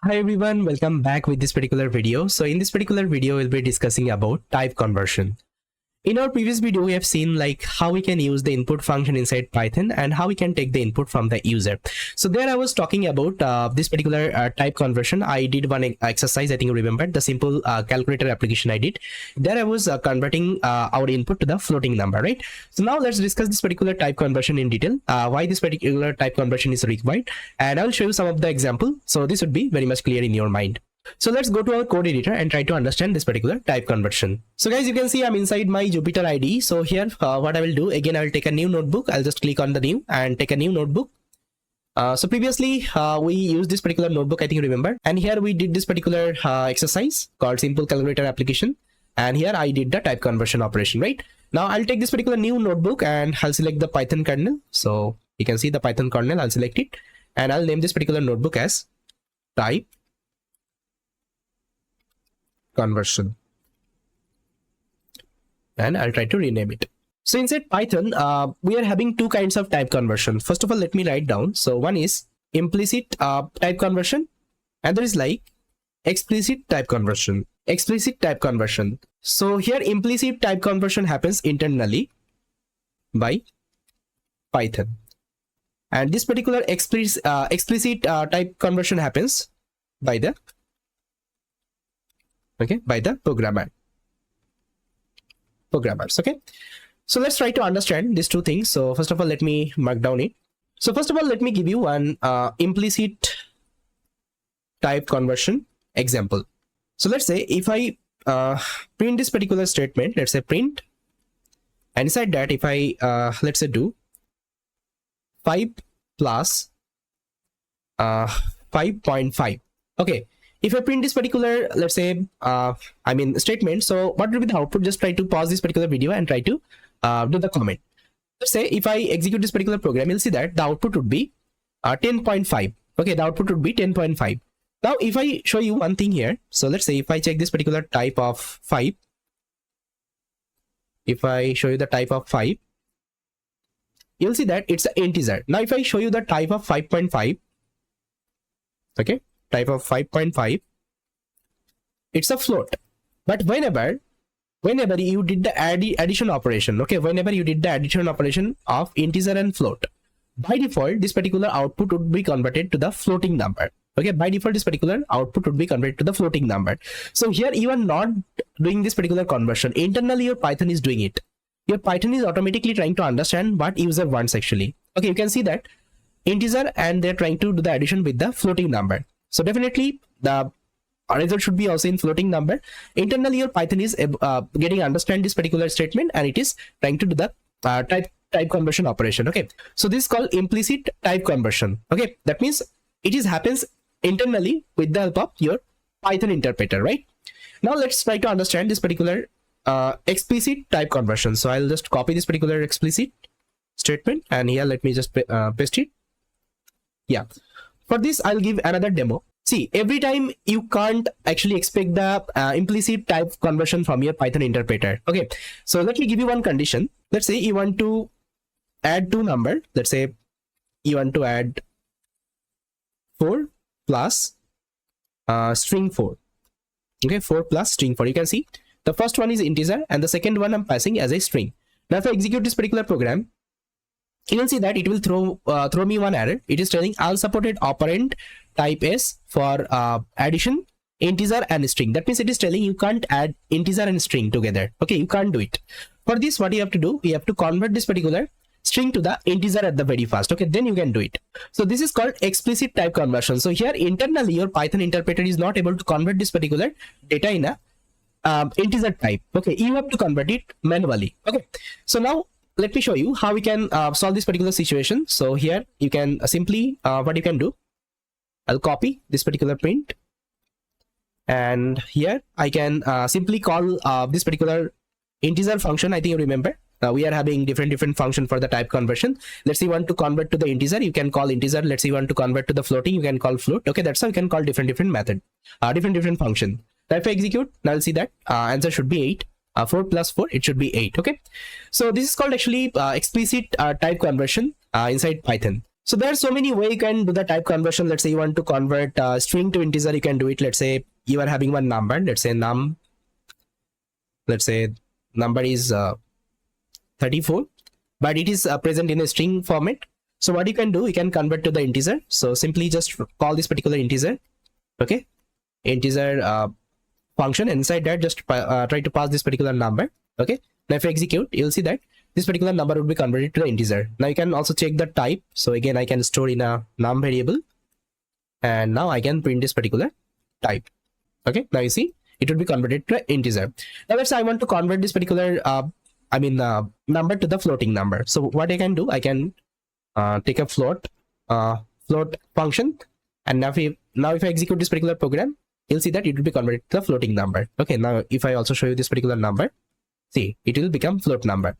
Hi everyone, welcome back with this particular video. So in this particular video, we'll be discussing about type conversion. In our previous video, we have seen like how we can use the input function inside Python and how we can take the input from the user. So there I was talking about this particular type conversion. I did one exercise, I think you remember, the simple calculator application I did. There I was converting our input to the floating number, right? So now let's discuss this particular type conversion in detail, why this particular type conversion is required. And I'll show you some of the example. So this would be very much clear in your mind. So let's go to our code editor and try to understand this particular type conversion. So guys, you can see I'm inside my Jupyter IDE. So here what I will do, again, I will take a new notebook. I'll just click on the new and take a new notebook. So previously we used this particular notebook, I think you remember. And here we did this particular exercise called simple calculator application. And here I did the type conversion operation, right? Now I'll take this particular new notebook and I'll select the Python kernel. So you can see the Python kernel, I'll select it. And I'll name this particular notebook as type conversion, and I'll try to rename it. So inside Python, we are having two kinds of type conversion. First of all, let me write down. So one is implicit type conversion, and there is like explicit type conversion. Explicit type conversion. So here implicit type conversion happens internally by Python, and this particular explicit type conversion happens by the programmers. Okay, so let's try to understand these two things. So first of all, let me mark down it. So first of all, let me give you one implicit type conversion example. So let's say if I print this particular statement, let's say print, and inside that if I let's say do 5 plus 5.5. okay, if I print this particular, let's say, statement, so what will be the output? Just try to pause this particular video and try to do the comment. Let's say if I execute this particular program, you'll see that the output would be 10.5. Okay, the output would be 10.5. Now, if I show you one thing here, so let's say if I check this particular type of 5, if I show you the type of 5, you'll see that it's an integer. Now, if I show you the type of 5.5, okay, type of 5.5, it's a float. But whenever you did the addition operation, okay, whenever you did the addition operation of integer and float, by default this particular output would be converted to the floating number. Okay, by default this particular output would be converted to the floating number. So here you are not doing this particular conversion. Internally your Python is doing it. Your Python is automatically trying to understand what user wants actually. Okay, you can see that integer and they're trying to do the addition with the floating number. So definitely the result should be also in floating number. Internally your Python is getting understand this particular statement and it is trying to do the type conversion operation. Okay, so this is called implicit type conversion. Okay, that means it is happens internally with the help of your Python interpreter, right? Now let's try to understand this particular explicit type conversion. So I'll just copy this particular explicit statement and here let me just paste it. Yeah, for this I'll give another demo. See, every time you can't actually expect the implicit type conversion from your Python interpreter. Okay, so let me give you one condition. Let's say you want to add two number. Let's say you want to add 4 plus string 4. Okay, 4 plus string 4. You can see the first one is integer and the second one I'm passing as a string. Now if I execute this particular program, you will see that it will throw me one error. It is telling unsupported operand type S for addition, integer and string. That means it is telling you can't add integer and string together. Okay, you can't do it. For this, what you have to do, you have to convert this particular string to the integer at the very first. Okay, then you can do it. So this is called explicit type conversion. So here internally your Python interpreter is not able to convert this particular data in a integer type. Okay, you have to convert it manually. Okay, so now let me show you how we can solve this particular situation. So here you can simply what you can do, I'll copy this particular print and here I can simply call this particular integer function. I think you remember we are having different function for the type conversion. Let's say you want to convert to the integer, you can call integer. Let's say you want to convert to the floating, you can call float. Okay, that's how you can call different method, different function. Now if I execute, now I'll see that answer should be 8. 4 plus 4, it should be 8. Okay, so this is called actually explicit type conversion inside Python. So there are so many ways you can do the type conversion. Let's say you want to convert string to integer, you can do it. Let's say you are having one number, let's say number is 34, but it is present in a string format. So what you can do, you can convert to the integer. So simply just call this particular integer, okay, integer function, and inside that just try to pass this particular number. Okay, now if I execute, you'll see that this particular number would be converted to the integer. Now you can also check the type. So again, I can store in a num variable, and now I can print this particular type. Okay, now you see it will be converted to an integer. Now let's say I want to convert this particular number to the floating number. So what I can do, I can take a float function, and now if I execute this particular program, you'll see that it will be converted to the floating number. Okay, now if I also show you this particular number, see, it will become float number.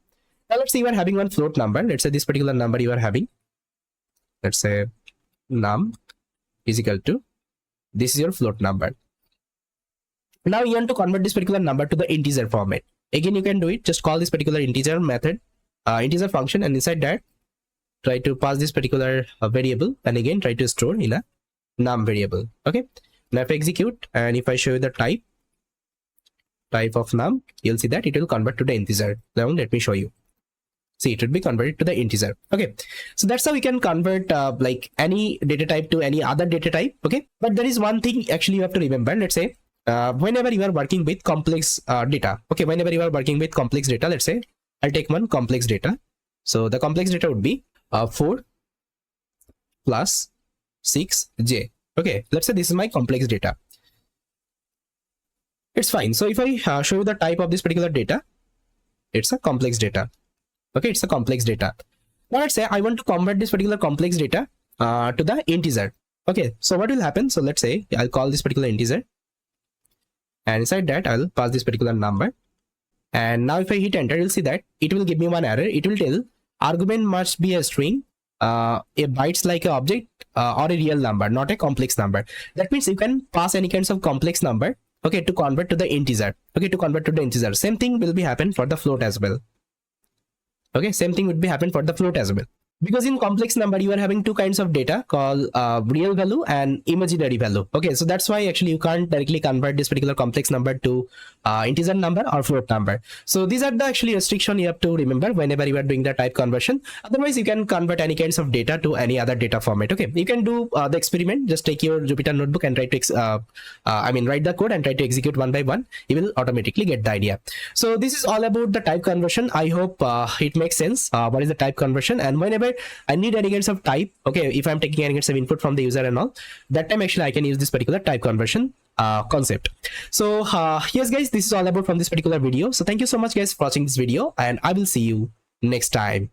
Now let's say you are having one float number. Let's say this particular number you are having, let's say num is equal to, this is your float number. Now you want to convert this particular number to the integer format. Again, you can do it. Just call this particular integer method, integer function, and inside that try to pass this particular variable, and again try to store in a num variable. Okay, now if I execute, and if I show you the type of num, you'll see that it will convert to the integer. Now let me show you. See, it would be converted to the integer. Okay, so that's how we can convert like any data type to any other data type. Okay, but there is one thing actually you have to remember. Let's say whenever you are working with complex data, okay, whenever you are working with complex data, let's say I'll take one complex data. So the complex data would be 4 plus 6j. Okay, let's say this is my complex data. It's fine. So if I show you the type of this particular data, it's a complex data. Okay, it's a complex data. Now let's say I want to convert this particular complex data to the integer. Okay, so what will happen? So let's say I'll call this particular integer, and inside that I'll pass this particular number. And now if I hit enter, you'll see that it will give me one error. It will tell argument must be a string, a bytes like an object, or a real number, not a complex number. That means you can pass any kinds of complex number, okay, to convert to the integer. Okay, to convert to the integer. Same thing will be happen for the float as well. Okay, same thing would be happen for the float as well. Because in complex number, you are having two kinds of data called real value and imaginary value. Okay, so that's why actually you can't directly convert this particular complex number to integer number or float number. So these are the actually restriction you have to remember whenever you are doing the type conversion. Otherwise, you can convert any kinds of data to any other data format. Okay, you can do the experiment. Just take your Jupyter Notebook and try to write the code and try to execute one by one. You will automatically get the idea. So this is all about the type conversion. I hope it makes sense. What is the type conversion? And whenever I need any kinds of type, okay, if I'm taking any kinds of input from the user and all, that time actually I can use this particular type conversion concept. So yes guys, this is all about from this particular video. So thank you so much guys for watching this video, and I will see you next time.